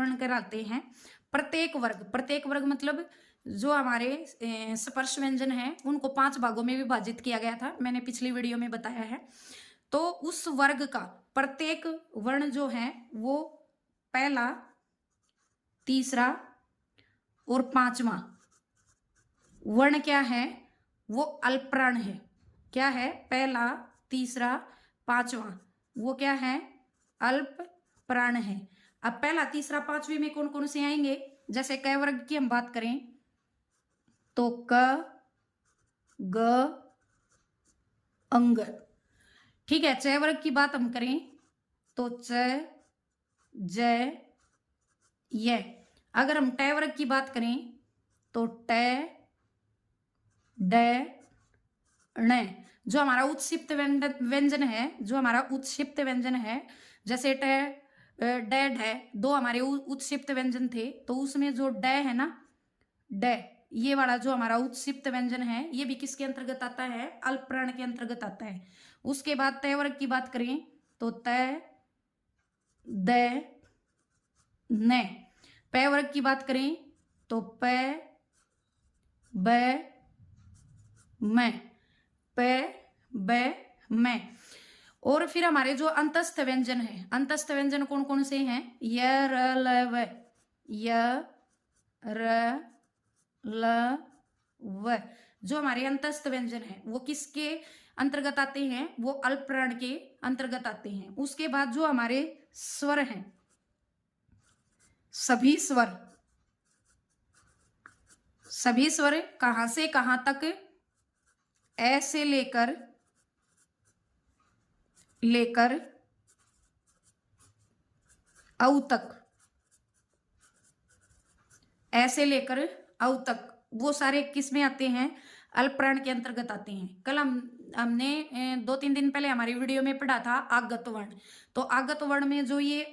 वर्ण कहलाते हैं। प्रत्येक वर्ग मतलब जो हमारे स्पर्श व्यंजन है उनको 5 भागों में विभाजित किया गया था, मैंने पिछली वीडियो में बताया है। तो उस वर्ग का प्रत्येक वर्ण जो है वो पहला, तीसरा और पांचवा वर्ण क्या है, वो अल्पप्राण है। क्या है? पहला, तीसरा, पांचवा वो क्या है? अल्प प्राण है। अब पहला, तीसरा, पांचवी में कौन कौन से आएंगे? जैसे क वर्ग की हम बात करें तो क, ग, अंग। ठीक है। च वर्ग की बात हम करें तो च, ज, य। अगर हम ट वर्ग की बात करें तो ट, ड, ण। जो हमारा उत्क्षिप्त व्यंजन है, जैसे ट, ड, ढ, दो हमारे उत्क्षिप्त व्यंजन थे, तो उसमें जो ड है ना, ड, ये वाला जो हमारा उत्क्षिप्त व्यंजन है ये भी किसके अंतर्गत आता है? अल्पप्राण के अंतर्गत आता है। उसके बाद तय वर्ग की बात करें तो तय, द, न। प वर्ग की बात करें तो प, ब, म। प, ब, म। और फिर हमारे जो अंतस्थ व्यंजन है, अंतस्थ व्यंजन कौन कौन से हैं? य, र, ल, व। य, र, ल, व। जो हमारे अंतस्थ व्यंजन है वो किसके अंतर्गत आते हैं? वो अल्पप्राण के अंतर्गत आते हैं। उसके बाद जो हमारे स्वर हैं, सभी स्वर कहां से कहां तक? ए से लेकर औ तक, ऐसे लेकर औ तक वो सारे किस में आते हैं? अल्पप्राण के अंतर्गत आते हैं। कल हमने 2-3 दिन पहले हमारी वीडियो में पढ़ा था आगत वर्ण। तो आगत वर्ण में जो ये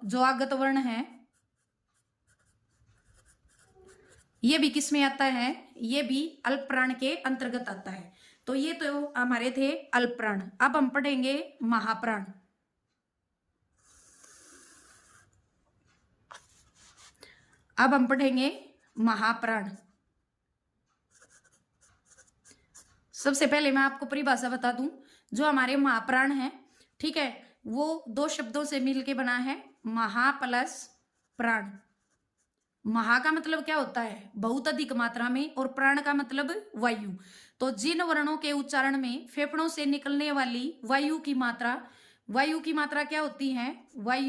जो आगत वर्ण है ये भी किस में आता है? ये भी अल्पप्राण के अंतर्गत आता है। तो ये तो हमारे थे अल्पप्राण। अब हम पढ़ेंगे महाप्राण। अब हम पढ़ेंगे महाप्राण। सबसे पहले मैं आपको परिभाषा बता दूं। जो हमारे महाप्राण है, ठीक है, वो 2 शब्दों से मिलके बना है, महा प्लस प्राण। महा का मतलब क्या होता है? बहुत अधिक मात्रा में, और प्राण का मतलब वायु। तो जिन वर्णों के उच्चारण में फेफड़ों से निकलने वाली वायु की मात्रा क्या होती है? वायु